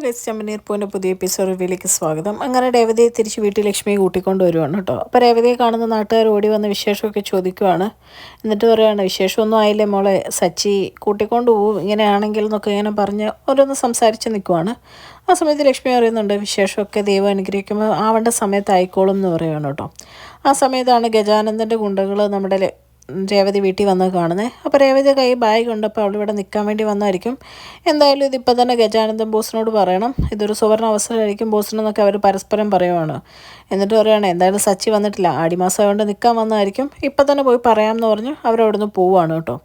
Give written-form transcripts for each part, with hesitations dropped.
Guys, ചെമ്പനീർ പൂവിൻ്റെ പുതിയ episode റിവ്യൂയിലേക്ക് സ്വാഗതം. അങ്ങനെ രേവതിയെ തിരിച്ച് വീട്ടിൽ ലക്ഷ്മിയെ കൂട്ടിക്കൊണ്ട് വരുവാണ് കേട്ടോ. അപ്പോൾ രേവതിയെ കാണുന്ന നാട്ടുകാർ ഓടി വന്ന് വിശേഷമൊക്കെ ചോദിക്കുവാണ്. എന്നിട്ട് പറയുകയാണ്, വിശേഷമൊന്നും ആയില്ലേ മോളെ, സച്ചി കൂട്ടിക്കൊണ്ട് പോവും ഇങ്ങനെയാണെങ്കിൽ എന്നൊക്കെ ഇങ്ങനെ പറഞ്ഞ് ഓരോന്ന് സംസാരിച്ച് നിൽക്കുവാണ്. ആ സമയത്ത് ലക്ഷ്മി പറയുന്നുണ്ട്, വിശേഷമൊക്കെ ദൈവം അനുഗ്രഹിക്കുമ്പോൾ ആവേണ്ട സമയത്ത് ആയിക്കോളും എന്ന് പറയുകയാണ് കേട്ടോ. ആ സമയത്താണ് ഗജാനന്ദൻ്റെ ഗുണ്ടകൾ നമ്മുടെ രേവതി വീട്ടിൽ വന്നത് കാണുന്നത്. അപ്പോൾ രേവതി കൈ ബാഗ് ഉണ്ടപ്പോൾ അവളിവിടെ നിൽക്കാൻ വേണ്ടി വന്നായിരിക്കും. എന്തായാലും ഇതിപ്പോൾ തന്നെ ഗജാനന്ദൻ ബോസിനോട് പറയണം, ഇതൊരു സുവർണ്ണ അവസരമായിരിക്കും ബോസിനെന്നൊക്കെ അവർ പരസ്പരം പറയുവാണ്. എന്നിട്ട് പറയുകയാണ്, എന്തായാലും സച്ചി വന്നിട്ടില്ല, ആടിമാസം കൊണ്ട് നിൽക്കാൻ വന്നതായിരിക്കും, ഇപ്പം തന്നെ പോയി പറയാമെന്ന് പറഞ്ഞ് അവരവിടുന്ന് പോവുകയാണ് കേട്ടോ.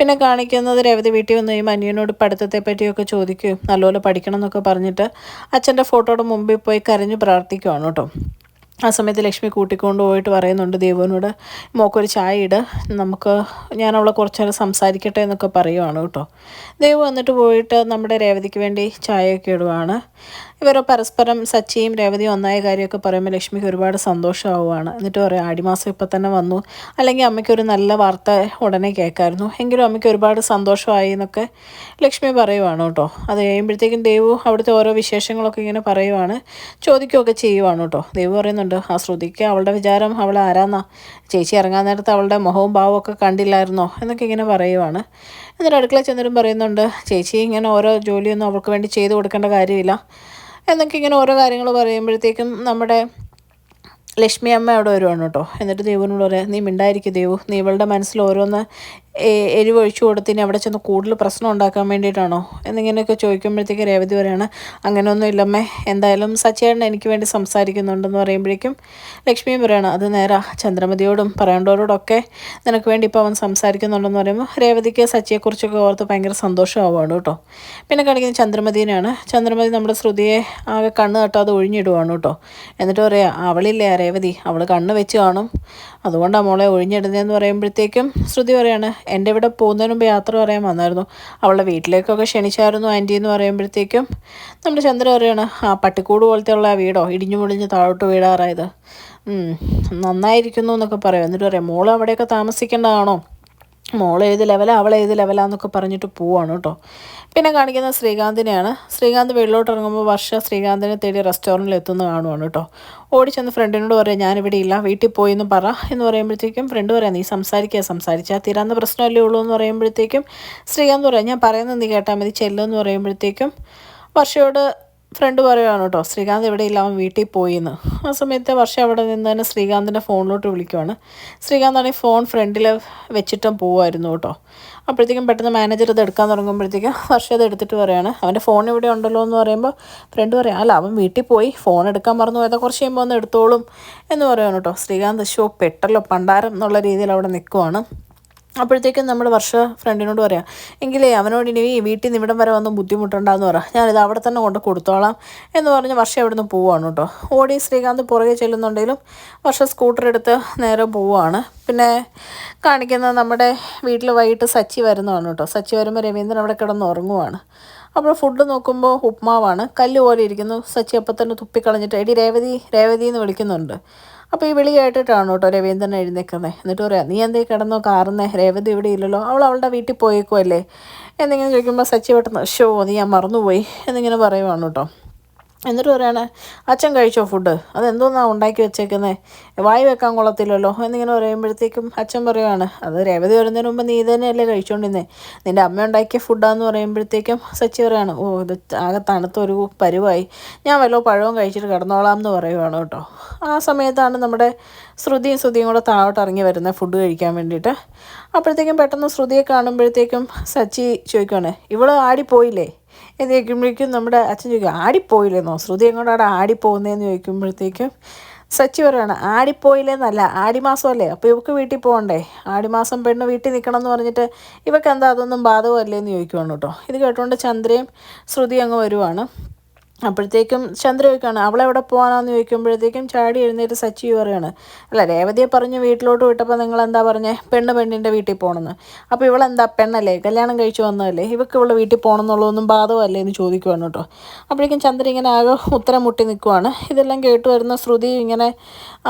പിന്നെ കാണിക്കുന്നത് രേവതി വീട്ടിൽ വന്ന് കഴിയുമ്പോൾ അനിയനോട് പഠിത്തത്തെ പറ്റിയൊക്കെ ചോദിക്കുകയും നല്ലപോലെ പഠിക്കണം എന്നൊക്കെ പറഞ്ഞിട്ട് അച്ഛൻ്റെ ഫോട്ടോയുടെ മുമ്പിൽ പോയി കരഞ്ഞ് പ്രാർത്ഥിക്കുവാണ് കേട്ടോ. ആ സമയത്ത് ലക്ഷ്മി കൂട്ടിക്കൊണ്ട് പോയിട്ട് പറയുന്നുണ്ട് ദേവുവിനോട്, മോക്കൊരു ചായ ഇട്, ഞാൻ അവളെ കുറച്ച് നേരം സംസാരിക്കട്ടെ എന്നൊക്കെ പറയുവാണ് കേട്ടോ. ദേവു വന്നിട്ട് പോയിട്ട് നമ്മുടെ രേവതിക്ക് വേണ്ടി ചായയൊക്കെ ഇടുവാണ്. ഇവർ പരസ്പരം സച്ചിയും രേവതിയും ഒന്നായ കാര്യമൊക്കെ പറയുമ്പോൾ ലക്ഷ്മിക്ക് ഒരുപാട് സന്തോഷമാവുകയാണ്. എന്നിട്ട് പറയും, ആടിമാസം ഇപ്പം തന്നെ വന്നു, അല്ലെങ്കിൽ അമ്മയ്ക്കൊരു നല്ല വാർത്ത ഉടനെ കേൾക്കായിരുന്നു, എങ്കിലും അമ്മയ്ക്ക് ഒരുപാട് സന്തോഷമായി എന്നൊക്കെ ലക്ഷ്മി പറയുവാണ് കേട്ടോ. അത് കഴിയുമ്പോഴത്തേക്കും ദേവു അവിടുത്തെ ഓരോ വിശേഷങ്ങളൊക്കെ ഇങ്ങനെ പറയുവാണ്, ചോദിക്കുകയൊക്കെ ചെയ്യുവാണ് കേട്ടോ. ദേവു പറയുന്നുണ്ട്, ആ ശ്രുതിക്ക് അവളുടെ വിചാരം അവൾ ആരാന്നാ, ചേച്ചി ഇറങ്ങാൻ നേരത്ത് അവളുടെ മുഖവും ഭാവവും ഒക്കെ കണ്ടില്ലായിരുന്നോ എന്നൊക്കെ ഇങ്ങനെ പറയുവാണ്. എന്നിട്ട് അടുക്കള ചെന്നിട്ടും പറയുന്നുണ്ട്, ചേച്ചി ഇങ്ങനെ ഓരോ ജോലിയൊന്നും അവൾക്ക് വേണ്ടി ചെയ്ത് കൊടുക്കേണ്ട കാര്യമില്ല എന്നൊക്കെ ഇങ്ങനെ ഓരോ കാര്യങ്ങൾ പറയുമ്പോഴത്തേക്കും നമ്മുടെ ലക്ഷ്മി അമ്മ അവിടെ വരുവാണ് കേട്ടോ. എന്നിട്ട് ദേവുവിനോട് പറയാം, നീ മിണ്ടായിരിക്കും ദേവു, നീ ഇവളുടെ മനസ്സിൽ ഓരോന്ന് എരിവൊഴിച്ചു കൊടുത്തിന് അവിടെ ചെന്ന് കൂടുതൽ പ്രശ്നം ഉണ്ടാക്കാൻ വേണ്ടിയിട്ടാണോ എന്നിങ്ങനെയൊക്കെ ചോദിക്കുമ്പോഴത്തേക്ക് രേവതി പറയാണ്, അങ്ങനെയൊന്നും ഇല്ലമ്മേ, എന്തായാലും സച്ചേട്ടൻ എനിക്ക് വേണ്ടി സംസാരിക്കുന്നുണ്ടെന്ന് പറയുമ്പോഴേക്കും ലക്ഷ്മിയും പറയണം, അത് നേരാ, ചന്ദ്രമതിയോടും പറയേണ്ടവരോടൊക്കെ നിനക്ക് വേണ്ടി ഇപ്പോൾ അവൻ സംസാരിക്കുന്നുണ്ടെന്ന് പറയുമ്പോൾ രേവതിക്ക് സച്ചിയെക്കുറിച്ചൊക്കെ ഓർത്ത് ഭയങ്കര സന്തോഷമാവുകയാണ് കേട്ടോ. പിന്നെ കാണിക്കുന്നത് ചന്ദ്രമതിനെയാണ്. ചന്ദ്രമതി നമ്മുടെ ശ്രുതിയെ ആകെ കണ്ണ് തട്ടാതെ ഒഴിഞ്ഞിടുവാണ് കേട്ടോ. എന്നിട്ട് പറയാം, അവളില്ലേ രേവതി, അവൾ കണ്ണ് വെച്ച് കാണും, അതുകൊണ്ടാണ് മോളെ ഒഴിഞ്ഞിടുന്നതെന്ന് പറയുമ്പോഴത്തേക്കും ശ്രുതി പറയാണ്, എൻ്റെ ഇവിടെ പോകുന്നതിന് മുമ്പ് യാത്ര പറയാൻ വന്നായിരുന്നു, അവളുടെ വീട്ടിലേക്കൊക്കെ ക്ഷണിച്ചായിരുന്നു ആൻറ്റി എന്ന് പറയുമ്പോഴത്തേക്കും നമ്മുടെ ചന്ദ്ര പറയാണ്, ആ പട്ടിക്കൂട് പോലത്തെ ഉള്ള ആ വീടോ ഇടിഞ്ഞു മുടിഞ്ഞ് താഴോട്ട് വീടാറായത്, നന്നായിരിക്കുന്നു എന്നൊക്കെ പറയും. എന്നിട്ട് പറയാം, മോൾ അവിടെയൊക്കെ താമസിക്കേണ്ടതാണോ, മോൾ ഏത് ലെവലാണ് അവൾ ഏത് ലെവലാന്നൊക്കെ പറഞ്ഞിട്ട് പോവാണ് കേട്ടോ. പിന്നെ കാണിക്കുന്നത് ശ്രീകാന്തിനെയാണ്. ശ്രീകാന്ത് വെളിയിലോട്ട് ഇറങ്ങുമ്പോൾ വർഷ ശ്രീകാന്തിനെ തേടി റെസ്റ്റോറൻറ്റിൽ എത്തുന്ന കാണുവാണ് കേട്ടോ. ഓടിച്ചെന്ന് ഫ്രണ്ടിനോട് പറയാം, ഞാനിവിടെ ഇല്ല, വീട്ടിൽ പോയി എന്ന് പറ എന്ന് പറയുമ്പോഴത്തേക്കും ഫ്രണ്ട് പറയാം, നീ സംസാരിച്ചാൽ തീരാവുന്ന പ്രശ്നമല്ലേ ഉള്ളൂ എന്ന് പറയുമ്പോഴത്തേക്കും ശ്രീകാന്ത് പറയാം, ഞാൻ പറയുന്നത് നീ കേട്ടാൽ മതി, ചെല്ലുമെന്ന് പറയുമ്പോഴത്തേക്കും വർഷയോട് ഫ്രണ്ട് പറയുവാണ് കേട്ടോ, ശ്രീകാന്ത് ഇവിടെ ഇല്ല, അവൻ വീട്ടിൽ പോയിന്ന്. ആ സമയത്ത് വർഷം അവിടെ നിന്ന് തന്നെ ശ്രീകാന്തിൻ്റെ ഫോണിലോട്ട് വിളിക്കുവാണ്. ശ്രീകാന്താണെങ്കിൽ ഫോൺ ഫ്രണ്ടിൽ വെച്ചിട്ടും പോവുമായിരുന്നു കേട്ടോ. അപ്പോഴത്തേക്കും പെട്ടെന്ന് മാനേജർ ഇത് എടുക്കാൻ തുടങ്ങുമ്പോഴത്തേക്കും വർഷം അത് എടുത്തിട്ട് പറയുകയാണ്, അവൻ്റെ ഫോൺ ഇവിടെ ഉണ്ടല്ലോ എന്ന് പറയുമ്പോൾ ഫ്രണ്ട് പറയാം, അല്ല അവൻ വീട്ടിൽ പോയി ഫോൺ എടുക്കാൻ മറന്നു പോയതാ, കുറച്ച് കഴിയുമ്പോൾ ഒന്ന് എടുത്തോളും എന്ന് പറയുകയാണ് കേട്ടോ. ശ്രീകാന്ത് പെട്ടല്ലോ പണ്ടാരം എന്നുള്ള രീതിയിൽ അവിടെ നിൽക്കുവാണ്. അപ്പോഴത്തേക്കും നമ്മുടെ വർഷ ഫ്രണ്ടിനോട് പറയാം, എങ്കിലേ അവനോട് ഇനി വീട്ടിൽ നിന്ന് ഇവിടം വരെ വന്ന് ബുദ്ധിമുട്ടുണ്ടാകുന്ന പറ, ഞാനിത് അവിടെ തന്നെ കൊണ്ട് കൊടുത്തോളാം എന്ന് പറഞ്ഞ് വർഷം അവിടെ നിന്ന് പോവുകയാണ് കേട്ടോ. ഓടി ശ്രീകാന്ത് പുറകെ ചെല്ലുന്നുണ്ടെങ്കിലും വർഷ സ്കൂട്ടർ എടുത്ത് നേരെ പോവുകയാണ്. പിന്നെ കാണിക്കുന്നത് നമ്മുടെ വീട്ടിൽ വൈകിട്ട് സച്ചി വരുന്നതാണ് കേട്ടോ. സച്ചി വരുമ്പോൾ രവീന്ദ്രൻ അവിടെ കിടന്ന് ഉറങ്ങുവാണ്. അപ്പോൾ ഫുഡ് നോക്കുമ്പോൾ ഉപ്മാവാണ്, കല്ല് പോലെ ഇരിക്കുന്നു. സച്ചി അപ്പം തന്നെ തുപ്പിക്കളഞ്ഞിട്ട്, എടി രേവതി രേവതി എന്ന് വിളിക്കുന്നുണ്ട്. അപ്പോൾ ഈ വിളി കേട്ടിട്ടാണ് കേട്ടോ രവീന്ദ്രൻ എഴുന്നേക്കുന്നത്. എന്നിട്ട് പറയാം, നീ എന്തേ കിടന്നോ കാറുന്നേ, രേവതി ഇവിടെ ഇല്ലല്ലോ, അവൾ അവളുടെ വീട്ടിൽ പോയേക്കുമല്ലേ എന്നിങ്ങനെ ചോദിക്കുമ്പോൾ സച്ചി പെട്ടെന്ന്, നീ ഞാൻ മറന്നുപോയി എന്നിങ്ങനെ പറയുവാണ് കേട്ടോ. എന്നിട്ട് പറയാണ്, അച്ഛൻ കഴിച്ചോ ഫുഡ്, അതെന്തോന്നാണ് ഉണ്ടാക്കി വെച്ചേക്കുന്നത്, വായി വെക്കാൻ കൊള്ളത്തില്ലല്ലോ എന്നിങ്ങനെ പറയുമ്പോഴത്തേക്കും അച്ഛൻ പറയുവാണ്, അത് രേവതി വരുന്നതിന് മുമ്പ് നീ തന്നെയല്ലേ കഴിച്ചുകൊണ്ടിരുന്നേ, നിൻ്റെ അമ്മ ഉണ്ടാക്കിയ ഫുഡാന്ന് പറയുമ്പോഴത്തേക്കും സച്ചി പറയാണ്, ഇത് ആകെ തണുത്തൊരു പരുവായി, ഞാൻ വല്ലോ പഴവും കഴിച്ചിട്ട് കിടന്നോളാം എന്ന് പറയുവാണ് കേട്ടോ. ആ സമയത്താണ് നമ്മുടെ ശ്രുതിയും കൂടെ താഴോട്ട് ഇറങ്ങി വരുന്നത് ഫുഡ് കഴിക്കാൻ വേണ്ടിയിട്ട്. അപ്പോഴത്തേക്കും പെട്ടെന്ന് ശ്രുതിയെ കാണുമ്പോഴത്തേക്കും സച്ചി ചോദിക്കുകയാണ്, ഇവൾ ആടിപ്പോയില്ലേ എന്ന് ചോദിക്കുമ്പോഴേക്കും നമ്മുടെ അച്ഛൻ ചോദിക്കും, ആടിപ്പോയില്ലെന്നോ, ശ്രുതി എങ്ങോട്ട് അവിടെ ആടിപ്പോകുന്നതെന്ന് ചോദിക്കുമ്പോഴത്തേക്കും സച്ചി പറയുകയാണ്, ആടിപ്പോയില്ലെന്നല്ല, ആടിമാസമല്ലേ, അപ്പോൾ ഇവൾക്ക് വീട്ടിൽ പോകണ്ടേ, ആടിമാസം പെണ്ണ് വീട്ടിൽ നിൽക്കണം എന്ന് പറഞ്ഞിട്ട് ഇവൾക്ക് എന്താ അതൊന്നും ബാധകമല്ലേ എന്ന് ചോദിക്കുവാണ് കേട്ടോ. ഇത് കേട്ടുകൊണ്ട് ചന്ദ്രയും ശ്രുതി അങ്ങ് വരുവാണ്. അപ്പോഴത്തേക്കും ചന്ദ്ര ചോദിക്കുകയാണ്, അവളെവിടെ പോകാനാന്ന് ചോദിക്കുമ്പോഴത്തേക്കും ചാടി എഴുന്നേറ്റ് സച്ചി പറയുകയാണ്, അല്ല രേവതിയെ പറഞ്ഞ് വീട്ടിലോട്ട് വിട്ടപ്പോൾ നിങ്ങൾ എന്താ പറഞ്ഞേ, പെണ്ണിൻ്റെ വീട്ടിൽ പോകണമെന്ന്, അപ്പോൾ ഇവളെന്താ പെണ്ണല്ലേ, കല്യാണം കഴിച്ചു വന്നതല്ലേ, ഇവൾക്ക് ഇവളുടെ വീട്ടിൽ പോകണം എന്നുള്ളതൊന്നും ബാധകമല്ലേ എന്ന് ചോദിക്കുവാണ് കേട്ടോ. അപ്പോഴേക്കും ചന്ദ്ര ഇങ്ങനെ ആകെ ഉത്തരം മുട്ടി നിൽക്കുവാണ്. ഇതെല്ലാം കേട്ട് വരുന്ന ശ്രുതി ഇങ്ങനെ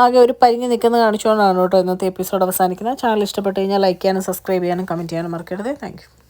ആകെ ഒരു പരിങ്ങി നിൽക്കുന്നത് കാണിച്ചുകൊണ്ടാണ് കേട്ടോ ഇന്നത്തെ എപ്പിസോഡ് അവസാനിക്കുന്നത്. ചാനൽ ഇഷ്ടപ്പെട്ട് കഴിഞ്ഞാൽ ലൈക്ക് ചെയ്യാനും സബ്സ്ക്രൈബ് ചെയ്യാനും കമൻറ്റ് ചെയ്യാനും മറക്കരുത്. Thank you.